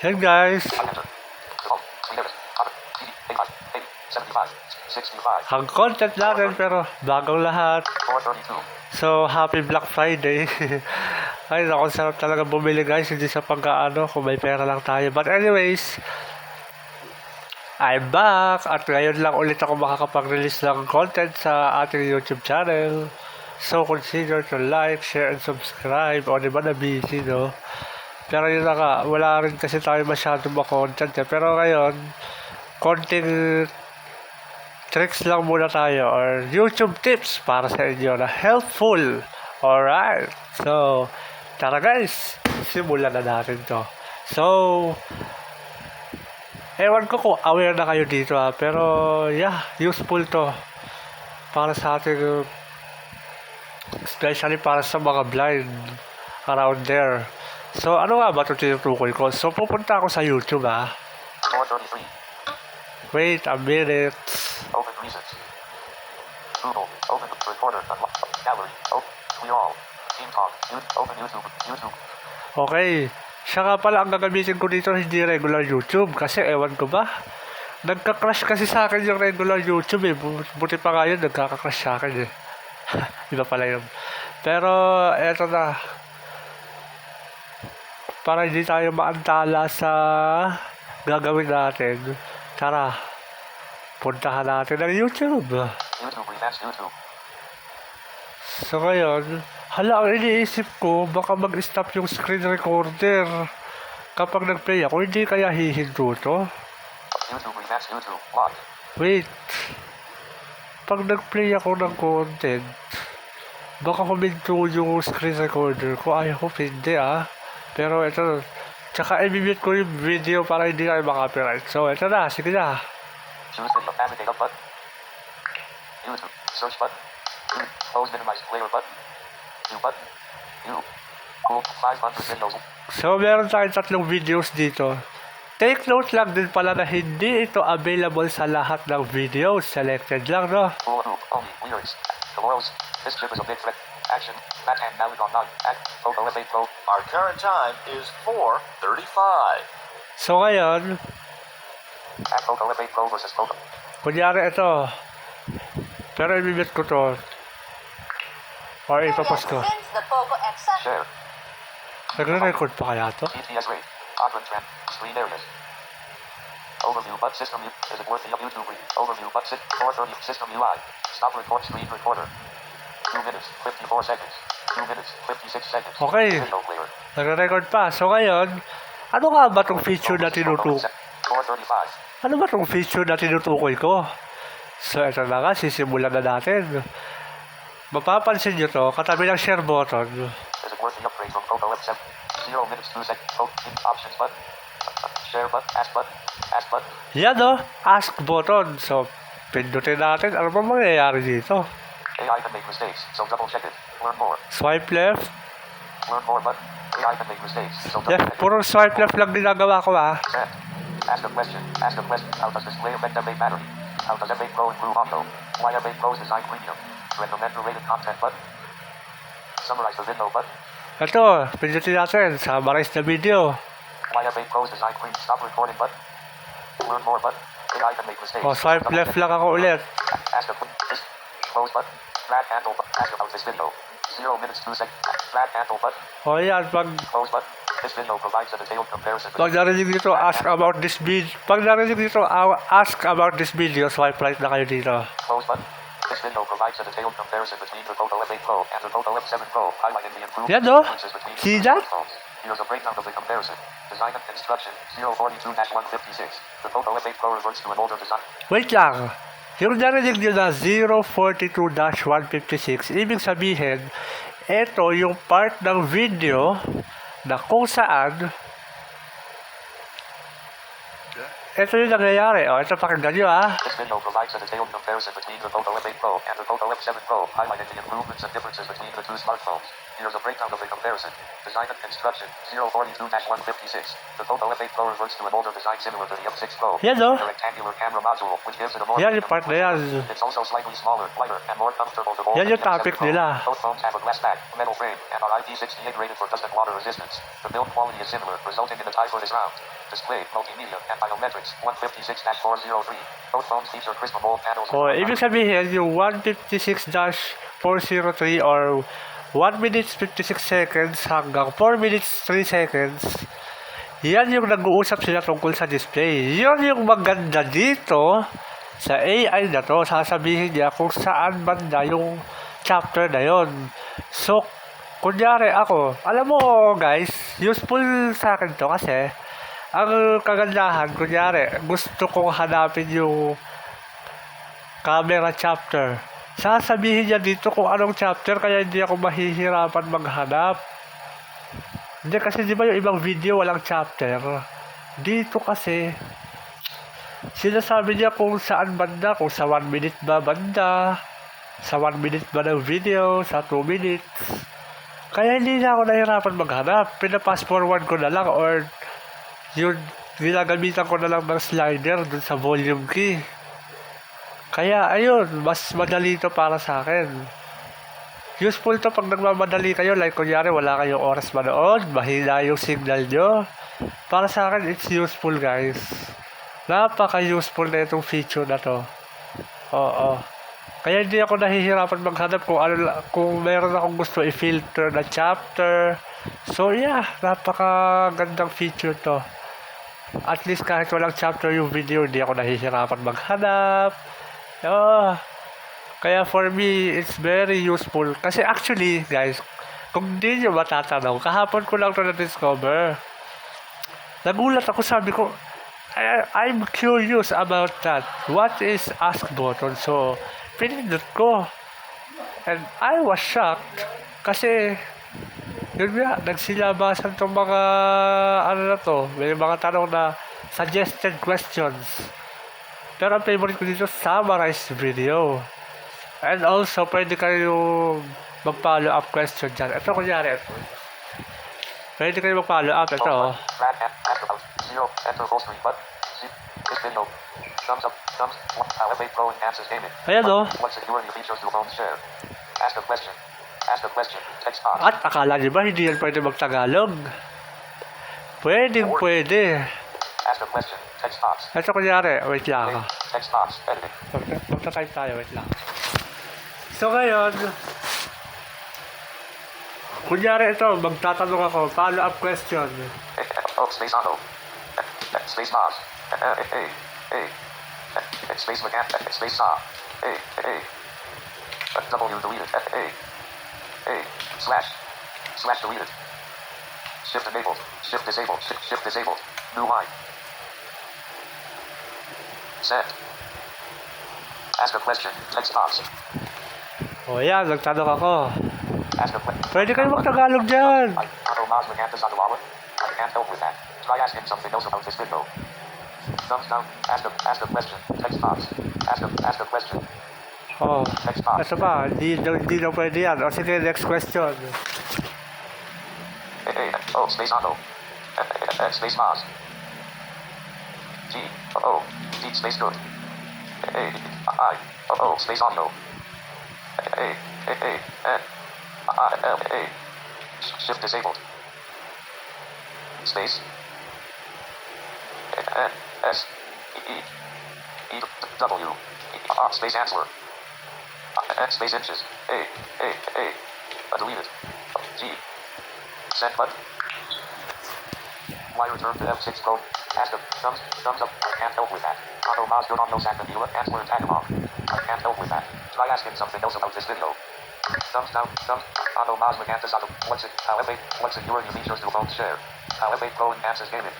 Hey guys, ang content natin pero bagong lahat. So, happy Black Friday. Ay, naku, sarap talaga bumili guys, hindi sa pagkaano kung may pera lang tayo. But anyways, I'm back at ngayon lang ulit ako makakapag-release ng content sa ating YouTube channel. So, consider to like, share, and subscribe. O, di ba na busy, no? Pero yun na nga, wala rin kasi tayo masyadong makontent eh. Pero ngayon, konting tricks lang muna tayo or YouTube tips para sa inyo na helpful. Alright, so tara guys, simulan na natin to. So, ewan ko kung aware na kayo dito pero yeah, useful to para sa ating, especially para sa mga blind around there. So, ano nga ba ito tinutukoy ko? So, pupunta ako sa YouTube Wait a minute. Open recents. Google. Open recorder. Gallery. Open. We all. Team talk. Open YouTube. YouTube. Okay. Siya nga pala ang gagamitin ko dito, hindi regular YouTube. Kasi ewan ko ba? Nagka-crash kasi sa akin yung regular YouTube eh. Buti pa nga yun, nagkaka-crash sa akin eh. Iba pala yun. Pero, eto na. Para hindi tayo maantala sa gagawin natin. Tara, puntahan natin ang YouTube. YouTube. So ngayon, hala, ang iniisip ko, baka mag-stop yung screen recorder. Kapag nag-play ako, hindi kaya hihinto to? YouTube. Lock. Wait. Pag nag-play ako ng content, baka huminto yung screen recorder ko. I hope hindi Pero ito, tsaka i-mute ko yung video para hindi kayo makapiright. So ito na, sige na. Choose the navigate up button. YouTube. Search button. Close minimize player button. View button. View. Cool. 500 videos. So meron tayong 3 videos dito. Take note lang din pala na hindi ito available sa lahat ng videos. Selected lang, no? Cool. Only. Lyrics. The world's. This chip is a big threat. Action. Backhand Navigon 9. Act. Photo F8 Pro. Our current time is 4:35. So ngayon, Act Photo F8 Pro versus Photo. kunyari ito. Pero i-mute ko to. Or ipapos ko. The Poco X7. Share. Nagre-record pa kaya to? ETS rate. Quadrant trend. Screen areas. Overview but system U. Is it worth the YouTube read? Overview but 430 system UI. Stop record screen recorder. 2 minutes, 54 seconds. 2 minutes, 56 seconds. Okay. Video player. Nagre-record pa. So ngayon, ano nga ba tong feature na tinutukoy? 435. Ano ba tong feature na tinutukoy ko? So ito na nga, sisimulan na natin. Mapapansin nyo to, katabi ng share button. Is it worth the upgrade from Photo F7? 0 minutes, 2 seconds. Options button. Share button. Ask button. Ask button. Yan ask button. So, pindutin natin. Ano ba mangyayari dito? AI can make mistakes, so double check it. Learn more. Swipe left. Learn more button. AI can make mistakes, so double Yeah, check it. puro swipe left lang ginagawa ko Send. Ask a question. Ask a question. How does display affect F8 battery? How does F8 Pro improve audio? Why F8 Pro's design premium? Recommend related content button. Summarize the video button. Ito, pindutin natin. Summarize the video. Why F8 Pro's design premium? Stop recording button. Learn more button. AI can make mistakes. O, swipe Double left check. lang ako ulit. Ask a question. Close button. Flat handle button. Ask about this video. 0 minutes 2 seconds. Flat handle button. O yan, pag Close button. This video provides a detailed comparison. narinig dito, ask about this video. Pag narinig dito, ask about this video, swipe right na kayo dito. Close button. This video provides a detailed comparison between the Photo F8 Pro and the Photo F7 Pro, highlighting the improved Yan, differences between See the that? smartphones. Here's a breakdown of the comparison. Design and construction 042-156. The Photo F8 Pro reverts to an older design. Wait lang. Yung narinig nyo na 042-156, ibig sabihin, ito yung part ng video na kung saan ito yung nangyayari. O, ito pakinggan nyo This video provides a detailed comparison between the Photo F8 Pro and the Photo F7 Pro, highlighting the improvements and differences between the two smartphones. Here's a breakdown of the comparison. Design and construction, 042-156. The Poco F8 Pro reverts to an older design similar to the F6 Pro. Yan o. The rectangular camera module, which gives it a more... Yan yung part na yan. It's also slightly smaller, lighter, and more comfortable to hold. Yan yung topic nila. Both phones have a glass back, metal frame, and are IP68 rated for dust and water resistance. The build quality is similar, resulting in a tie for this round. Display, multimedia, and biometrics, 156-403. Both phones feature crisp AMOLED panels. O, ibig sabihin, yung 156-403 or 1 minutes 56 seconds hanggang 4 minutes 3 seconds, yan yung nag-uusap sila tungkol sa display. Yun yung maganda dito sa AI na to. Sasabihin niya kung saan banda yung chapter na yon. So, kunyari ako, alam mo guys, useful sa akin to kasi ang kagandahan, kunyari, gusto kong hanapin yung camera chapter. Sasabihin niya dito kung anong chapter kaya hindi ako mahihirapan maghanap. Hindi kasi di ba yung ibang video walang chapter? Dito kasi sinasabi niya kung saan banda, kung sa 1 minute ba banda, sa 1 minute ba ng video, sa 2 minutes. Kaya hindi na ako nahirapan maghanap. Pina-fast forward ko na lang or yun, ginagamitan ko na lang ng slider dun sa volume key. Kaya ayun, mas madali ito para sa akin. Useful to pag nagmamadali kayo, like kunyari wala kayong oras manood, mahina yung signal nyo. Para sa akin, it's useful guys. Napaka-useful na itong feature na to. Oo. Kaya hindi ako nahihirapan maghanap kung kung meron akong gusto i-filter na chapter. So yeah, napaka-gandang feature to. At least kahit walang chapter yung video, hindi ako nahihirapan maghanap. Kaya for me, it's very useful. Kasi actually, guys, kung di nyo matatanong, kahapon ko lang ito na-discover. Nagulat ako, sabi ko, I'm curious about that. What is ask button? So, pinindot ko. And I was shocked. Kasi, yun nga, nagsilabasan itong mga, ano na to, may mga tanong na suggested questions. Pero ang favorite ko dito, summarized video. And also, pwede kayong mag-follow up question dyan. Ito kunyari, ito. Pwede kayong mag-follow up. Ito, oh. Flat and ask about 0, enter full screen button. This window. Thumbs up, thumbs up. F8 Pro enhances gaming. Ayan, oh. What security features do phones share? Ask a question. Ask a question. Text box. At akala niyo ba hindi yan pwede mag-Tagalog? Pwedeng pwede. Ask a question. Text box. Ito kunyari, wait lang. Text box. Editing. Magta-type tayo, wait lang. So ngayon, kunyari ito, magtatanong ako, follow-up question. Oh, space auto. Space box. Space mechanic. Space saw. W deleted. Slash deleted. Shift enabled. Shift disabled. Shift disabled. New line. Send. Ask a question. Text box. O yan, nagtanong ako. Ask a question. Pwede kayo mag-Tagalog dyan. Auto Maz Magantas on the wallet. I can't help with that. Try asking something else about this window. Thumbs down. Ask a question. Text box. Ask a question. Oh, Text box. ito ba? Hindi na pwede yan. O sige, next question. Oh, space auto. Space Maz. G. O. D. Space good. I. O. Space audio. Shift disabled. Space. S. E. W. Space answer. Space inches. Deleted. G. Send button. Why return to F6 Pro? Ask a thumbs up. I can't help with that. Auto Maz good on no sack Manila. Answer and Tagalog. I can't help with that. Try asking something else about this video. Thumbs down. Auto Maz Magantas auto. What security features do phones share? How F8 Pro enhances gaming.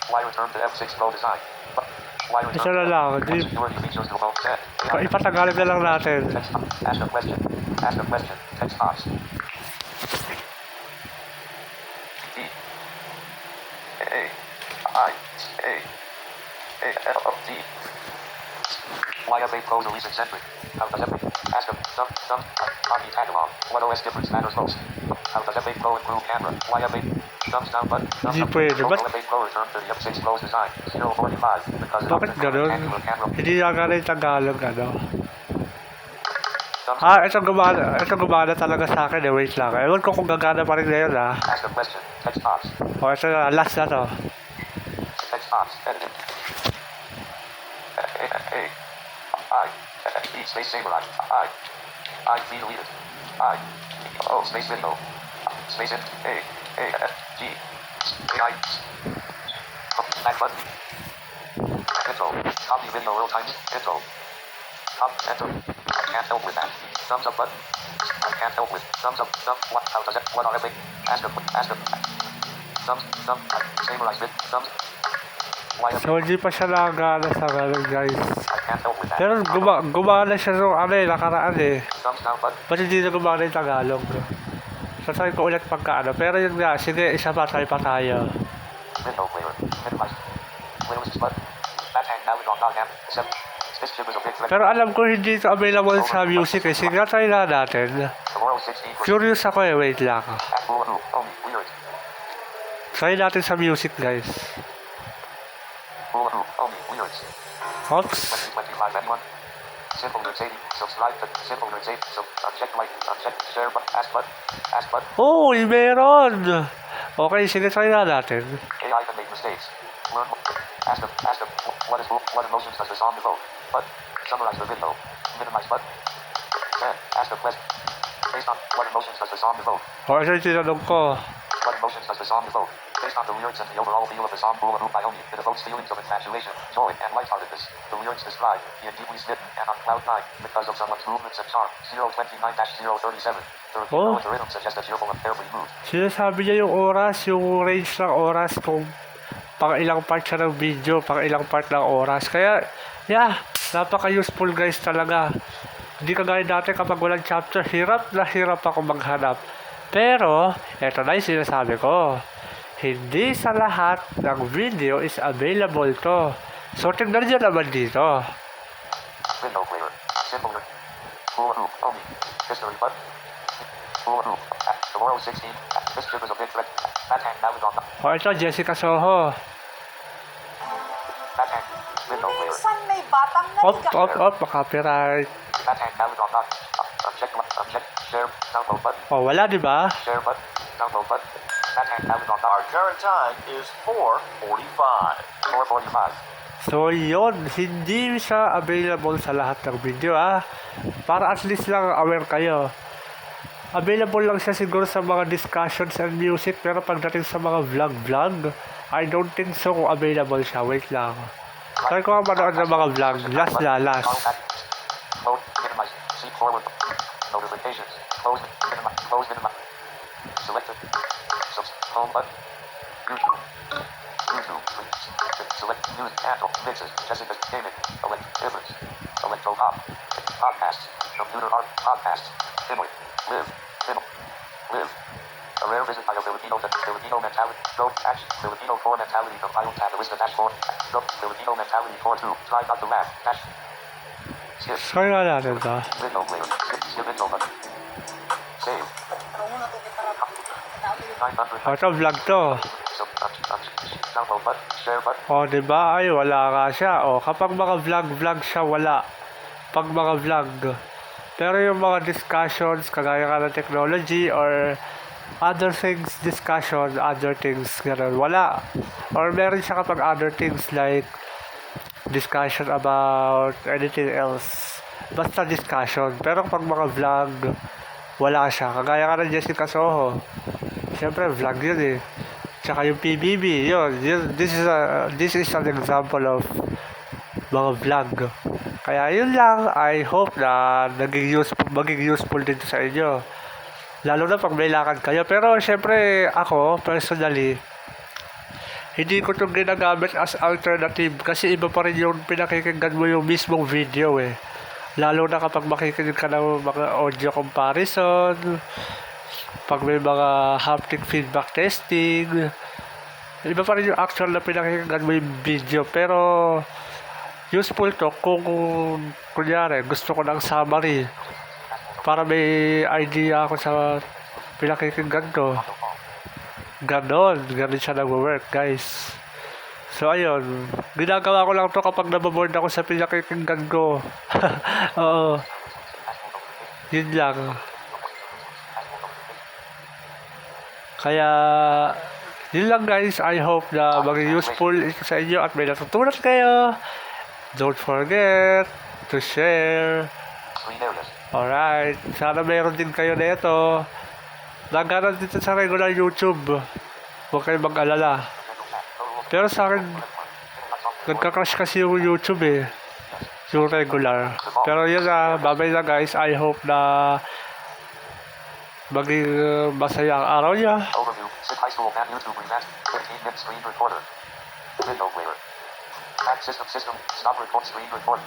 Why return to F6 Pro design? Why Isa return na lang. What security features do phones share? Ipatagalog na lang natin. Ask a question. Text box. D. D. Why F8 Pros are least eccentric? How does F8 Ask them. Body Tagalog. What OS difference matters most? How does F8 Pro improve camera? Why F8? Thumbs down button. Thumbs Hindi up. pwede. Local Ba't- F8 Pro return to the F6 Pro's design. 045. Because it Bakit opted for ganun? rectangular camera. Hindi nagana yung Tagalog, ano? Thumbs Ah, ito gumana talaga sa akin eh. Wait lang. Ewan ko kung gagana pa rin ngayon, ah. Ask a question. Text box. O, ito na. Last na to. Text box. Edited. A. I. E. Space Samurai. I. V deleted. I. O. Space video. Space it. A. F. G. A. I. Back button. Intro. Copy video real time. Intro. Enter. I can't help with that. Thumbs up button. I can't help with. Thumbs up. What? How does it? What are they? Ask them. Thumbs. Samurai bit. Thumbs. Why? So, hindi pa siya nagana sa ganun, guys. I can't help with that. Pero gumana siya nung ano eh, nakaraan eh. Thumbs down button. Ba't hindi na gumana yung Tagalog, bro? Sasabi ko ulit pagka ano. Pero yun nga, sige, isa pa, try pa tayo. Window clearer. Minimize. Windows button. Back hand now on dog app. This chip is a big threat. Pero alam ko hindi ito available sa music eh. Sige, try na natin. Tomorrow 16. Curious ako eh, wait lang. At Hulu. Only. Weird. Try natin sa music, guys. Hulu. Only. Weird. Oops. 2025 anyone? Simple Nerds 80. Subscribe to Simple Nerds 80. So uncheck like. Uncheck share button. Ask button. Ask button. Oh, meron! Okay, sige, try na natin. AI can make mistakes. Learn more. Ask them. What emotions does the song evoke? But summarize the video. Minimize button. 10. Ask a question. Based on what emotions does the song evoke? O, ito yung tinanong ko. What emotions does the song evoke? Based on the lyrics and the overall feel of the song Hula Hoop Ione, it evokes feelings of infatuation, joy, and lightheartedness. The lyrics describe being deeply smitten and on cloud nine because of someone's movements and charm. 029-037. The repeat Oh. of the rhythm suggests a cheerful and carefree mood. Sinasabi niya yung oras, yung range ng oras kung pang ilang part siya ng video, pang ilang part ng oras. Kaya, yeah, napaka-useful guys talaga. Hindi kagaya dati kapag walang chapter, hirap na hirap ako maghanap. Pero, eto na yung sinasabi ko. Hindi sa lahat ng video is available to. So, tignan nyo naman dito. Window clearer. Simple. Hula Hoop. Only. History button. Hula Hoop. Tomorrow 16. This chip is a big threat. That hand now is on the... O, ito, Jessica Soho. That hand. Window clearer. Minsan may batang Copyright. That hand now is on the... Uncheck. Share. Download button. O, wala, di ba? Share button. Download button. That hand now is on the... Our current time is 4:45. 445. So, yun. Hindi siya available sa lahat ng video, ah. Para at least lang aware kayo. Available lang siya siguro sa mga discussions and music, pero pagdating sa mga vlog, I don't think so kung available siya. Wait lang. Try ko nga manood ng mga vlog. Last. Mode. Minimize. Seek forward. Notifications. Close. Minimize. Selected. Home button. YouTube. Select news. Apple. Mixes. Jessica's Gaming. Select difference. Electro pop. Podcasts. Computer art. Podcasts. Finley. Live. A rare visit by a Filipino mentality. Go. Action. Filipino core mentality compiled tab list dash 4. Go. Filipino mentality core 2. Try not to laugh. Dash. Skip. Try nga natin to. Window player. Skip intro button. Save. 900. O, ito, vlog to. Download button. Share button. O, diba? Ay, wala nga siya. O, kapag mga vlog siya, wala. Pag mga vlog. Pero yung mga discussions, kagaya ka ng technology or other things, discussion, other things, gano'n, wala. Or meron siya kapag other things like discussion about anything else. Basta discussion. Pero pag mga vlog, wala siya. Kagaya ka ng Jessica Soho. Siyempre, vlog yun eh. Tsaka yung PBB, yun. This is an example of mga vlog. Kaya yun lang, I hope na maging useful dito sa inyo. Lalo na pag may lakad kayo. Pero syempre, ako, personally, hindi ko itong ginagamit as alternative kasi iba pa rin yung pinakikinggan mo yung mismong video eh. Lalo na kapag makikinig ka ng mga audio comparison, pag may mga haptic feedback testing, iba pa rin yung actual na pinakikinggan mo yung video. Pero useful to kung kunyari gusto ko ng summary para may idea ako sa pinakikinggan ko. Ganon siya nag-work, guys. So, ayun. Ginagawa ko lang to kapag nababoard ako sa pinakikinggan ko. Oo. Yun lang. Kaya, yun lang guys. I hope na maging useful ito sa inyo at may natutunan kayo. Don't forget to share. Screen areas. Alright. Sana mayroon din kayo na ito. Naganan dito sa regular YouTube. Huwag kayong mag-alala. Pero sa akin, nagka-crash kasi yung YouTube eh. Yung regular. Pero yun na, babay na guys. I hope na maging masaya ang araw niya. Overview. Sit high school and YouTube remaster. 15-minute screen recorder. Window player. Back system. Stop record screen record.